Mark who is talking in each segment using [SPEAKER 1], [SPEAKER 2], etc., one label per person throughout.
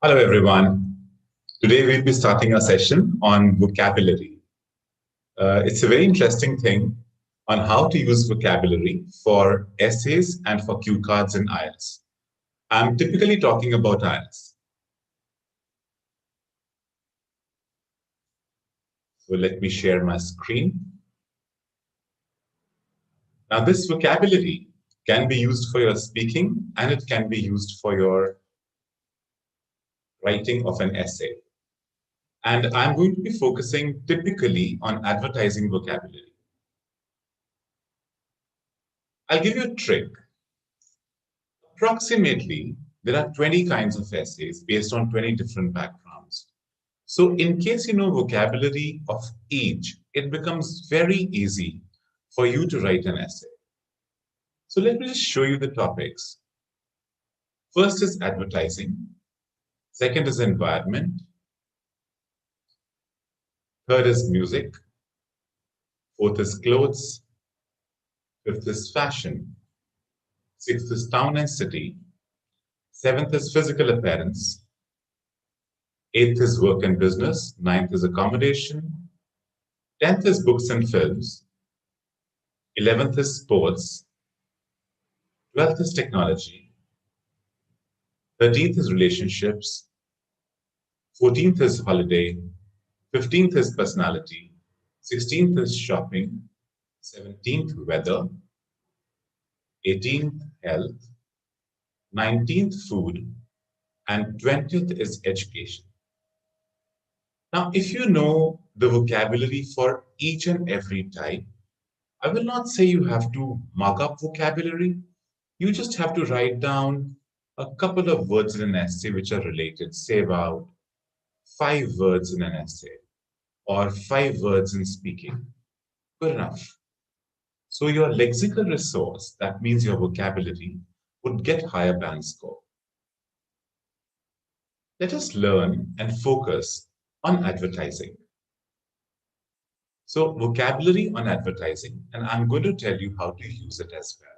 [SPEAKER 1] Hello, everyone. Today we'll be starting a session on vocabulary. It's a very interesting thing on how to use vocabulary for essays and for cue cards in IELTS. I'm typically talking about IELTS. So let me share my screen. Now, this vocabulary can be used for your speaking and it can be used for your writing of an essay. And I'm going to be focusing typically on advertising vocabulary. I'll give you a trick. Approximately, there are 20 kinds of essays based on 20 different backgrounds. So in case you know vocabulary of each, it becomes very easy for you to write an essay. So let me just show you the topics. First is advertising. Second is environment. Third is music. Fourth is clothes. Fifth is fashion. Sixth is town and city. Seventh is physical appearance. Eighth is work and business. Ninth is accommodation. 10th is books and films. 11th is sports. 12th is technology. 13th is relationships. 14th is holiday. 15th is personality. 16th is shopping. 17th weather. 18th health. 19th food. And 20th is education. Now, if you know the vocabulary for each and every type, I will not say you have to mug up vocabulary. You just have to write down a couple of words in an essay which are related. Say about 5 words in an essay or 5 words in speaking. Good enough. So your lexical resource, that means your vocabulary, would get higher band score. Let us learn and focus on advertising. So vocabulary on advertising, and I'm going to tell you how to use it as well.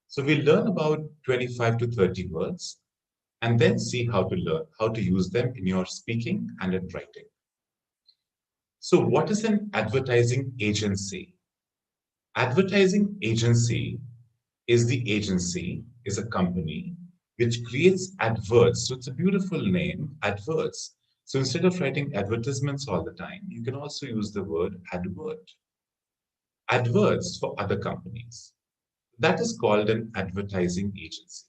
[SPEAKER 1] So we'll learn about 25 to 30 words and then see how to use them in your speaking and in writing. So what is an advertising agency? Advertising agency is a company which creates adverts. So it's a beautiful name, adverts. So instead of writing advertisements all the time, you can also use the word advert. Adverts for other companies. That is called an advertising agency.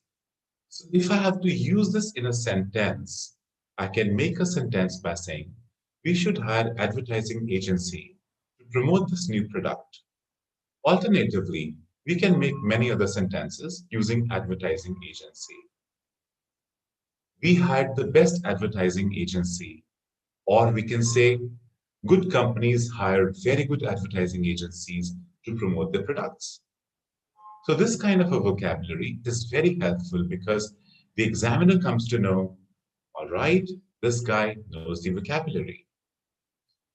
[SPEAKER 1] So if I have to use this in a sentence, I can make a sentence by saying, we should hire advertising agency to promote this new product. Alternatively, we can make many other sentences using advertising agency. We hired the best advertising agency, or we can say good companies hire very good advertising agencies to promote their products. So this kind of a vocabulary is very helpful because the examiner comes to know, all right, this guy knows the vocabulary.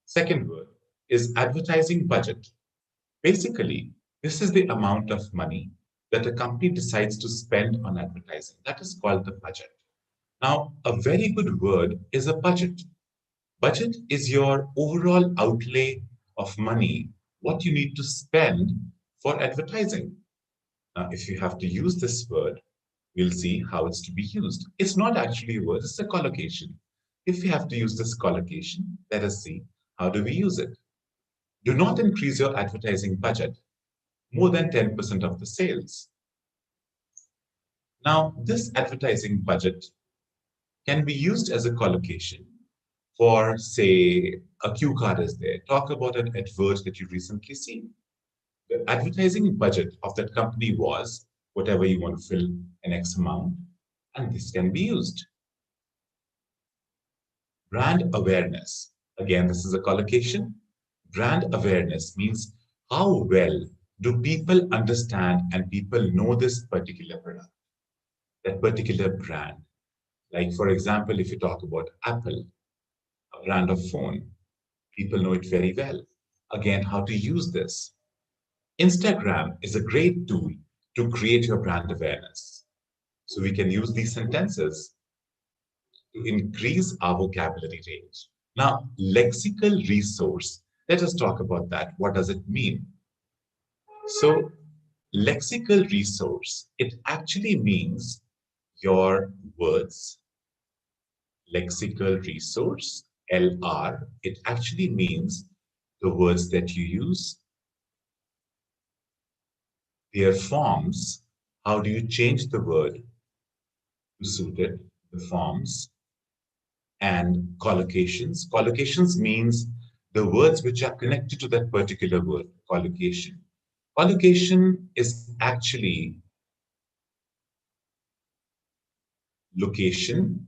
[SPEAKER 1] Second word is advertising budget. Basically, this is the amount of money that a company decides to spend on advertising. That is called the budget. Now, a very good word is a budget. Budget is your overall outlay of money, what you need to spend for advertising. Now, if you have to use this word, we'll see how it's to be used. It's not actually a word, it's a collocation. If we have to use this collocation, let us see how do we use it. Do not increase your advertising budget more than 10% of the sales. Now, this advertising budget can be used as a collocation for, say, a cue card is there. Talk about an advert that you recently seen. The advertising budget of that company was whatever you want to fill an X amount, and this can be used. Brand awareness. Again, this is a collocation. Brand awareness means how well do people understand and people know this particular product, that particular brand. Like, for example, if you talk about Apple, a brand of phone, people know it very well. Again, how to use this. Instagram is a great tool to create your brand awareness. So we can use these sentences. to increase our vocabulary range. Now, lexical resource, let us talk about that. What does it mean? So, lexical resource, it actually means your words. Lexical resource, LR, it actually means the words that you use, their forms. How do you change the word to suit it? The forms and collocations. Collocations means the words which are connected to that particular word, collocation. Collocation is actually location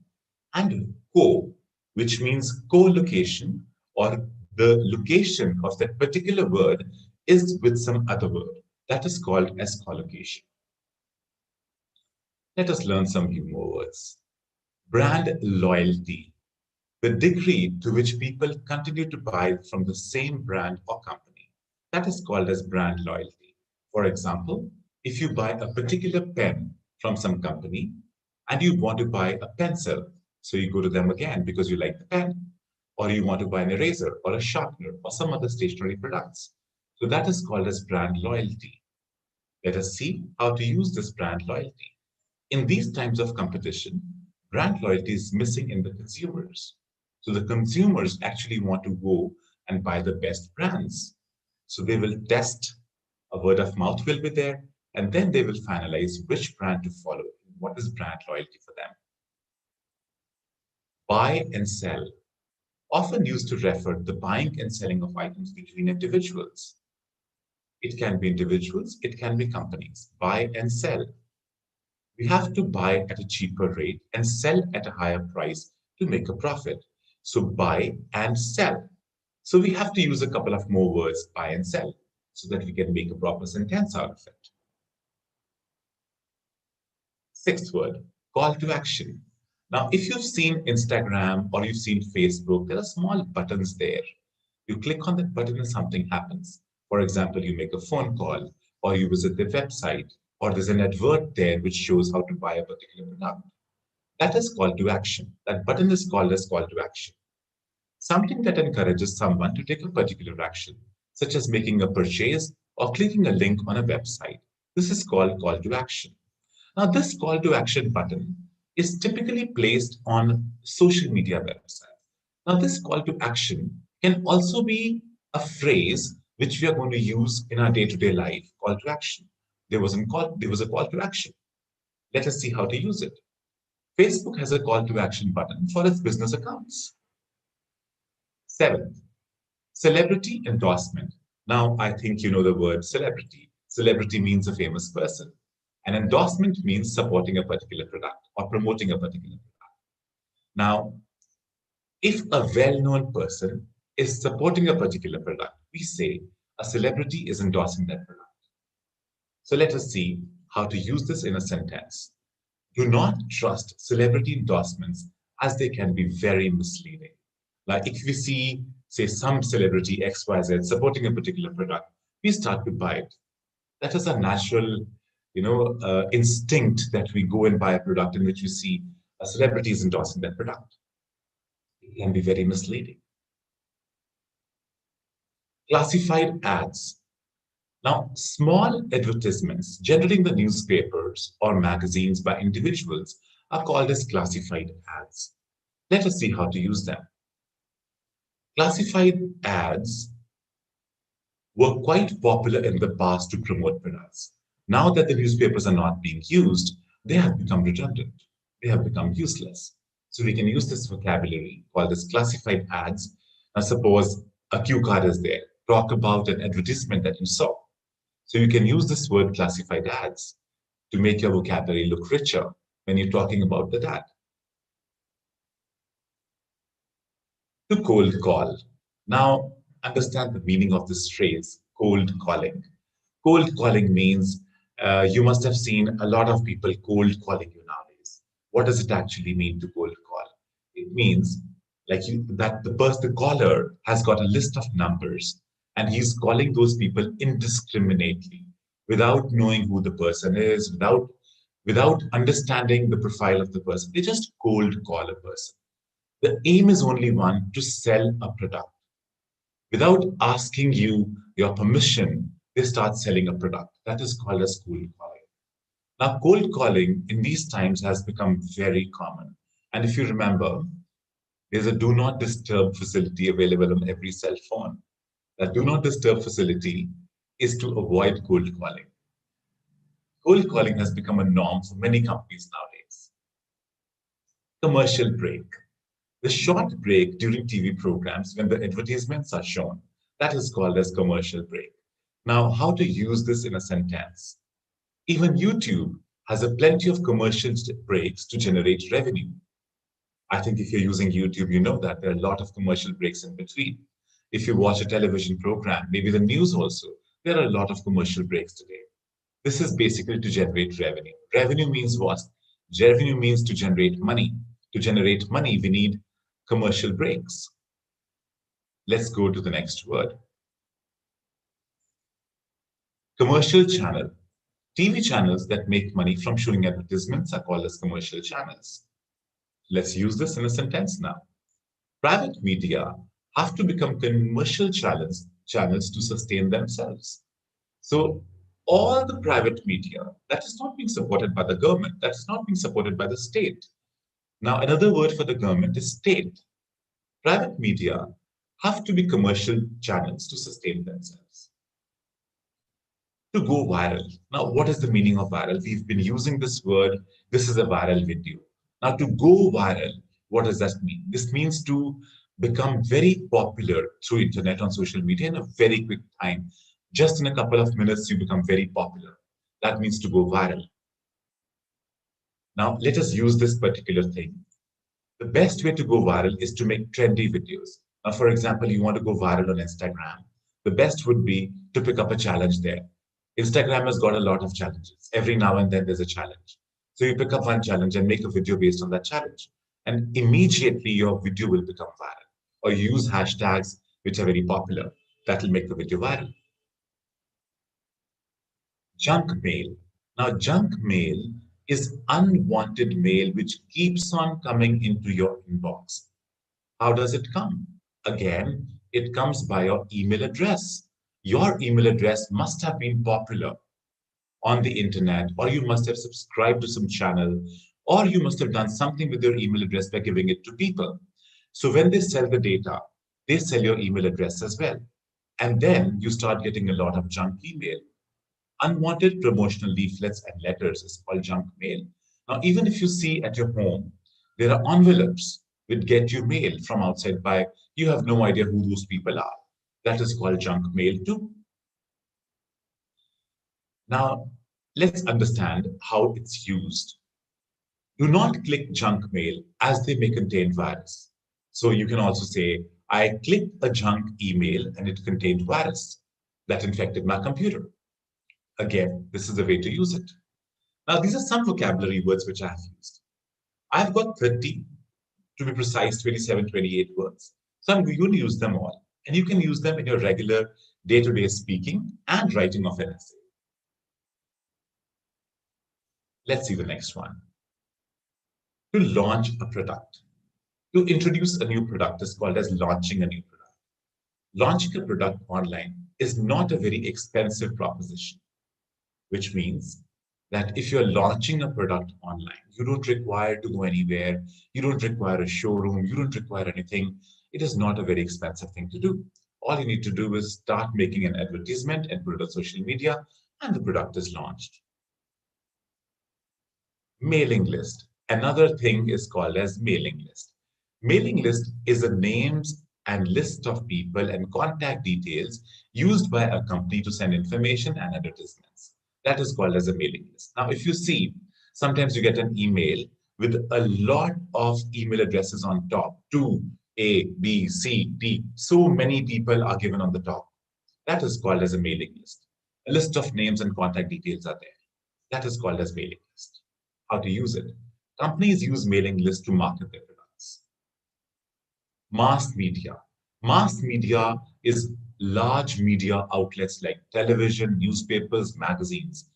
[SPEAKER 1] and co, which means co-location, or the location of that particular word is with some other word. That is called as collocation. Let us learn some few more words. Brand loyalty, the degree to which people continue to buy from the same brand or company. That is called as brand loyalty. For example, if you buy a particular pen from some company and you want to buy a pencil, so you go to them again because you like the pen, or you want to buy an eraser or a sharpener or some other stationery products. So that is called as brand loyalty. Let us see how to use this brand loyalty. In these times of competition, brand loyalty is missing in the consumers. So the consumers actually want to go and buy the best brands. So they will test, a word of mouth will be there, and then they will finalize which brand to follow. What is brand loyalty for them? Buy and sell, often used to refer to the buying and selling of items between individuals. It can be individuals, it can be companies. Buy and sell. We have to buy at a cheaper rate and sell at a higher price to make a profit. So buy and sell. So we have to use a couple of more words, buy and sell, so that we can make a proper sentence out of it. Sixth word, call to action. Now, if you've seen Instagram or you've seen Facebook, there are small buttons there. You click on that button and something happens. For example, you make a phone call, or you visit the website, or there's an advert there which shows how to buy a particular product. That is call to action. That button is called as call to action. Something that encourages someone to take a particular action, such as making a purchase or clicking a link on a website. This is called call to action. Now, this call to action button is typically placed on social media websites. Now, this call to action can also be a phrase which we are going to use in our day-to-day life, call to action. There was a call to action. Let us see how to use it. Facebook has a call to action button for its business accounts. Seventh, celebrity endorsement. Now, I think you know the word celebrity. Celebrity means a famous person. An endorsement means supporting a particular product or promoting a particular product. Now, if a well-known person is supporting a particular product, we say a celebrity is endorsing that product. So let us see how to use this in a sentence. Do not trust celebrity endorsements as they can be very misleading. Like if we see, say, some celebrity XYZ supporting a particular product, we start to buy it. That is a natural, instinct that we go and buy a product in which we see a celebrity is endorsing that product. It can be very misleading. Classified ads. Now, small advertisements, generally in the newspapers or magazines by individuals, are called as classified ads. Let us see how to use them. Classified ads were quite popular in the past to promote products. Now that the newspapers are not being used, they have become redundant. They have become useless. So we can use this vocabulary called as classified ads. Now suppose a cue card is there. Talk about an advertisement that you saw. So you can use this word classified ads to make your vocabulary look richer when you're talking about that ad. To cold call. Now, understand the meaning of this phrase, cold calling. Cold calling means you must have seen a lot of people cold calling you nowadays. What does it actually mean to cold call? It means that the caller has got a list of numbers and he's calling those people indiscriminately without knowing who the person is, without without understanding the profile of the person. They just cold call a person. The aim is only one, to sell a product. Without asking you your permission, they start selling a product. That is called as cold calling. Now, cold calling in these times has become very common. And if you remember, there's a do not disturb facility available on every cell phone. That do not disturb facility is to avoid cold calling. Cold calling has become a norm for many companies nowadays. Commercial break. The short break during TV programs when the advertisements are shown, that is called as commercial break. Now, how to use this in a sentence? Even YouTube has a plenty of commercial breaks to generate revenue. I think if you're using YouTube, you know that there are a lot of commercial breaks in between. If you watch a television program, maybe the news also, there are a lot of commercial breaks today. This is basically to generate revenue. Revenue means what? Revenue means to generate money. To generate money, we need commercial breaks. Let's go to the next word. Commercial channel. TV channels that make money from showing advertisements are called as commercial channels. Let's use this in a sentence now. Private media have to become commercial channels to sustain themselves. So all the private media that is not being supported by the government, that is not being supported by the state. Now, another word for the government is state. Private media have to be commercial channels to sustain themselves. To go viral. Now, what is the meaning of viral? We've been using this word, this is a viral video. Now, to go viral, what does that mean? This means to become very popular through internet on social media in a very quick time. Just in a couple of minutes, you become very popular. That means to go viral. Now, let us use this particular thing. The best way to go viral is to make trendy videos. Now, for example, you want to go viral on Instagram. The best would be to pick up a challenge there. Instagram has got a lot of challenges. Every now and then there's a challenge. So you pick up one challenge and make a video based on that challenge. And immediately your video will become viral. Or use hashtags which are very popular. That will make the video viral. Junk mail. Now, junk mail is unwanted mail which keeps on coming into your inbox. How does it come? Again, it comes by your email address. Your email address must have been popular on the internet, or you must have subscribed to some channel, or you must have done something with your email address by giving it to people. So when they sell the data, they sell your email address as well. And then you start getting a lot of junk email. Unwanted promotional leaflets and letters is called junk mail. Now, even if you see at your home, there are envelopes which get you mail from outside by, you have no idea who those people are. That is called junk mail too. Now, let's understand how it's used. Do not click junk mail as they may contain virus. So you can also say, I clicked a junk email and it contained virus that infected my computer. Again, this is the way to use it. Now, these are some vocabulary words which I have used. I've got 30, to be precise, 27, 28 words. So I'm going to use them all. And you can use them in your regular day-to-day speaking and writing of an essay. Let's see the next one. To launch a product. To introduce a new product is called as launching a new product. Launching a product online is not a very expensive proposition, which means that if you're launching a product online, you don't require to go anywhere, you don't require a showroom, you don't require anything. It is not a very expensive thing to do. All you need to do is start making an advertisement and put it on social media, and the product is launched. Mailing list. Another thing is called as mailing list. Mailing list is the names and list of people and contact details used by a company to send information and advertisements. That is called as a mailing list. Now, if you see, sometimes you get an email with a lot of email addresses on top, to A, B, C, D. So many people are given on the top. That is called as a mailing list. A list of names and contact details are there. That is called as mailing list. How to use it? Companies use mailing lists to market their products. Mass media. Mass media is large media outlets like television, newspapers, magazines.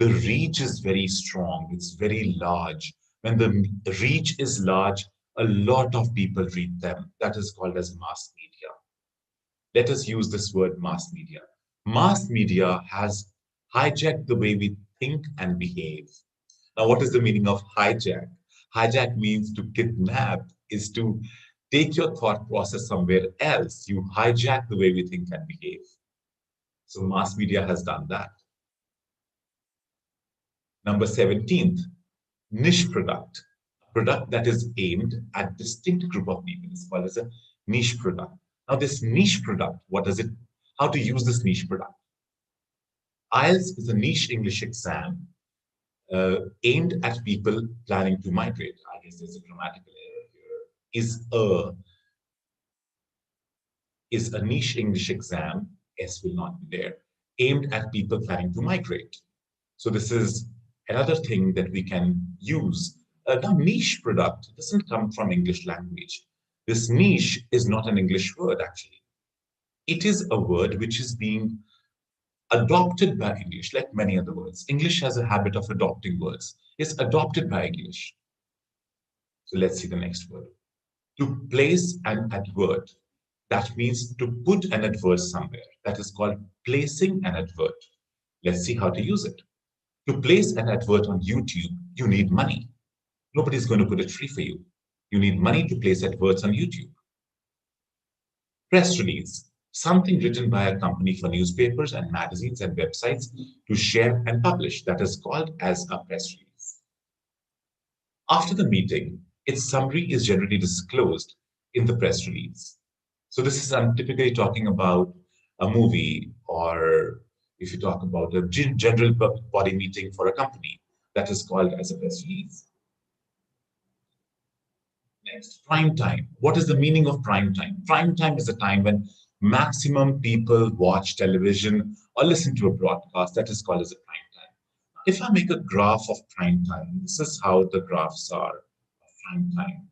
[SPEAKER 1] the reach is very strong, it's very large. When the reach is large, a lot of people read them. That is called as mass media. Let us use this word mass media. Mass media has hijacked the way we think and behave. Now, what is the meaning of hijack? Hijack means to kidnap, is to take your thought process somewhere else. You hijack the way we think and behave. So mass media has done that. Number 17th, niche product. A product that is aimed at distinct group of people is called as a niche product. Now, this niche product, what does it, how to use this niche product? IELTS is a niche English exam aimed at people planning to migrate. I guess there's a grammatical error here. Is a niche English exam, S will not be there, aimed at people planning to migrate. So this is another thing that we can use. Now, niche product doesn't come from English language. This niche is not an English word, actually. It is a word which is being adopted by English, like many other words. English has a habit of adopting words. It's adopted by English. So let's see the next word. To place an advert. That means to put an advert somewhere. That is called placing an advert. Let's see how to use it. To place an advert on YouTube, you need money. Nobody's going to put it free for you. You need money to place adverts on YouTube. Press release, something written by a company for newspapers and magazines and websites to share and publish. That is called as a press release. After the meeting, its summary is generally disclosed in the press release. So this is, I'm typically talking about a movie, or if you talk about a general body meeting for a company, that is called as a press release. Next, prime time. What is the meaning of prime time? Prime time is a time when maximum people watch television or listen to a broadcast. That is called as a prime time. If I make a graph of prime time, this is how the graphs are of prime time.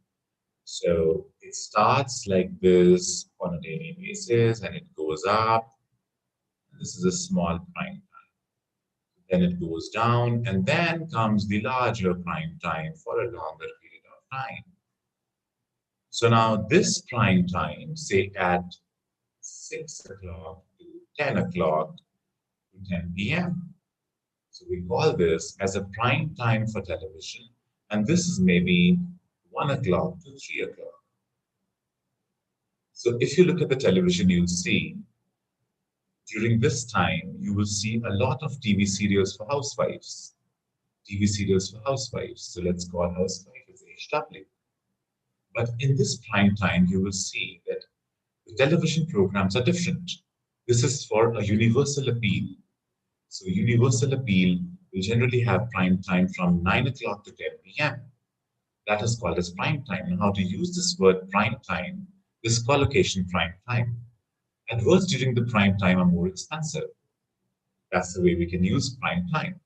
[SPEAKER 1] So it starts like this on a daily basis and it goes up. This is a small prime time. Then it goes down, and then comes the larger prime time for a longer period of time. So now this prime time, say at 6 o'clock to 10 o'clock to 10 p.m. So we call this as a prime time for television. And this is maybe 1 o'clock to 3 o'clock. So if you look at the television, you'll see during this time, you will see a lot of TV serials for housewives. TV serials for housewives. So let's call housewife as HW. But in this prime time, you will see that the television programs are different. This is for a universal appeal. So universal appeal will generally have prime time from 9 o'clock to 10 p.m. That is called as prime time. And how to use this word prime time, this collocation prime time. Adverts during the prime time are more expensive. That's the way we can use prime time.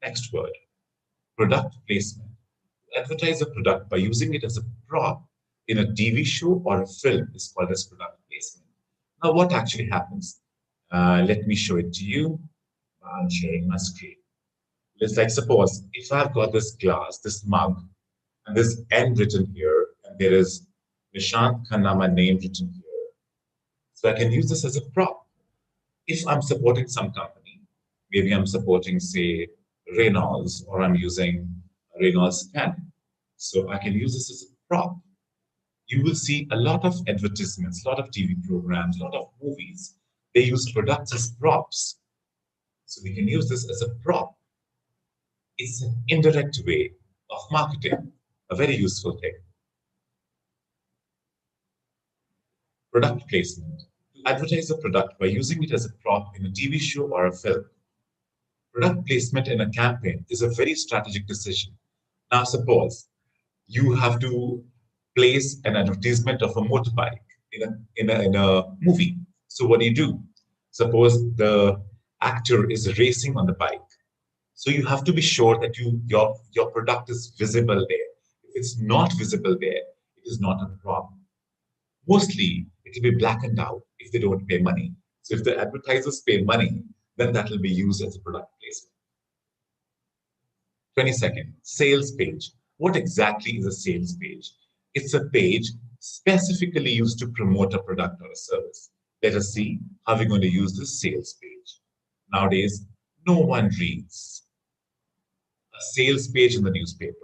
[SPEAKER 1] Next word, product placement. Advertise a product by using it as a prop in a TV show or a film is called as product placement. Now, what actually happens? Let me show it to you. I'm sharing my screen. Let's like suppose if I've got this glass, this mug, and there's N written here, and there is Nishant Khanna, my name written here. So I can use this as a prop. If I'm supporting some company, maybe I'm supporting, say, Reynolds, or I'm using Reynolds pen. So I can use this as a prop. You will see a lot of advertisements, a lot of TV programs, a lot of movies. They use products as props. So we can use this as a prop. It's an indirect way of marketing, a very useful thing. Product placement. To advertise a product by using it as a prop in a TV show or a film. Product placement in a campaign is a very strategic decision. Now, suppose you have to place an advertisement of a motorbike in a movie. So what do? Suppose the actor is racing on the bike. So you have to be sure that your product is visible there. If it's not visible there, it is not a problem. Mostly, it will be blackened out if they don't pay money. So if the advertisers pay money, then that will be used as a product placement. 22nd, sales page. What exactly is a sales page? It's a page specifically used to promote a product or a service. Let us see how we're going to use this sales page. Nowadays, no one reads a sales page in the newspaper.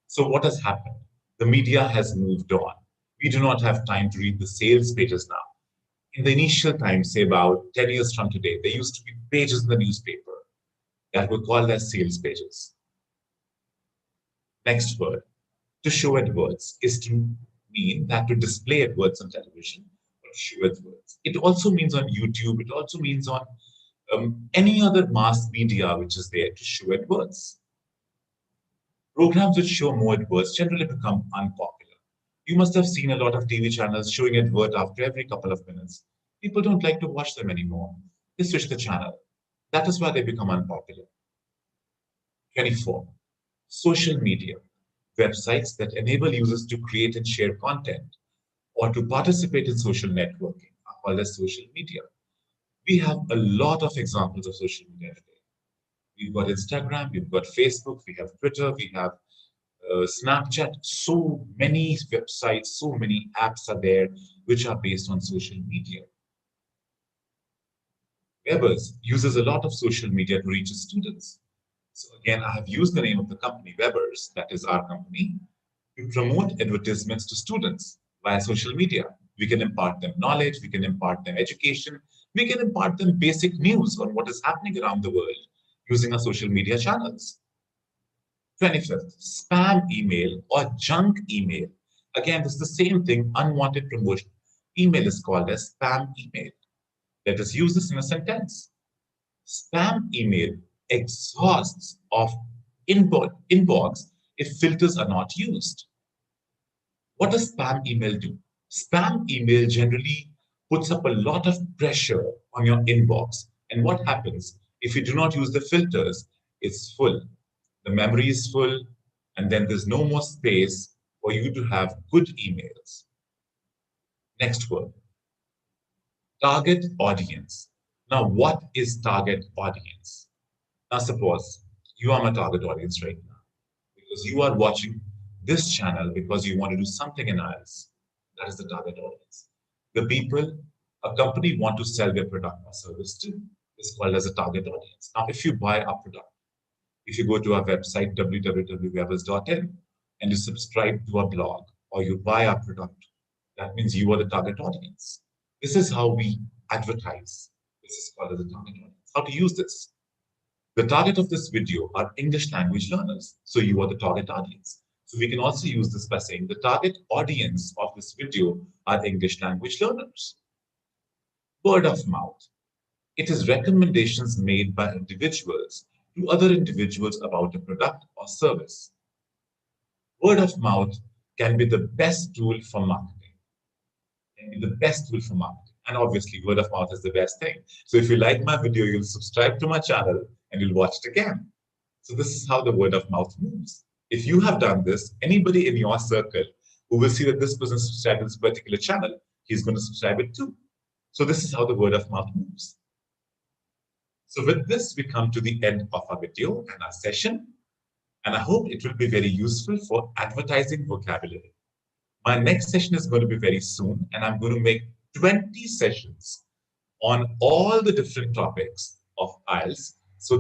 [SPEAKER 1] So what has happened? The media has moved on. We do not have time to read the sales pages now. In the initial time, say about 10 years from today, there used to be pages in the newspaper that were called as sales pages. Next word, to show adverts, is to mean that to display adverts on television or to show adverts. It also means on YouTube. It also means on any other mass media which is there to show adverts. Programs which show more adverts generally become unpopular. You must have seen a lot of TV channels showing advert after every couple of minutes. People don't like to watch them anymore. They switch the channel. That is why they become unpopular. 24. Social media. Websites that enable users to create and share content or to participate in social networking are called as social media. We have a lot of examples of social media today. We've got Instagram, we've got Facebook, we have Twitter, we have Snapchat. So many websites, so many apps are there which are based on social media. Webberz uses a lot of social media to reach its students. So again, I have used the name of the company, Webberz, that is our company, to promote advertisements to students via social media. We can impart them knowledge, we can impart them education, we can impart them basic news on what is happening around the world using our social media channels. 25th, spam email or junk email. Again, this is the same thing, unwanted promotion. Email is called as spam email. Let us use this in a sentence. Spam email exhausts of inbox if filters are not used. What does spam email do? Spam email generally puts up a lot of pressure on your inbox. And what happens if you do not use the filters? It's full. The memory is full, and then there's no more space for you to have good emails. Next word, target audience. Now, what is target audience? Now, suppose you are my target audience right now because you are watching this channel because you want to do something in IELTS. That is the target audience. The people a company want to sell their product or service to is called as a target audience. Now, if you buy our product, if you go to our website, www.webberz.in, and you subscribe to our blog or you buy our product, that means you are the target audience. This is how we advertise. This is called as a target audience. How to use this? The target of this video are English language learners. So you are the target audience. So we can also use this by saying the target audience of this video are English language learners. Word of mouth. It is recommendations made by individuals to other individuals about a product or service. Word of mouth can be the best tool for marketing. And obviously, word of mouth is the best thing. So if you like my video, you'll subscribe to my channel and you'll watch it again. So this is how the word of mouth moves. If you have done this, anybody in your circle who will see that this person subscribed to this particular channel, he's going to subscribe it too. So this is how the word of mouth moves. So with this, we come to the end of our video and our session. And I hope it will be very useful for advertising vocabulary. My next session is going to be very soon, and I'm going to make 20 sessions on all the different topics of IELTS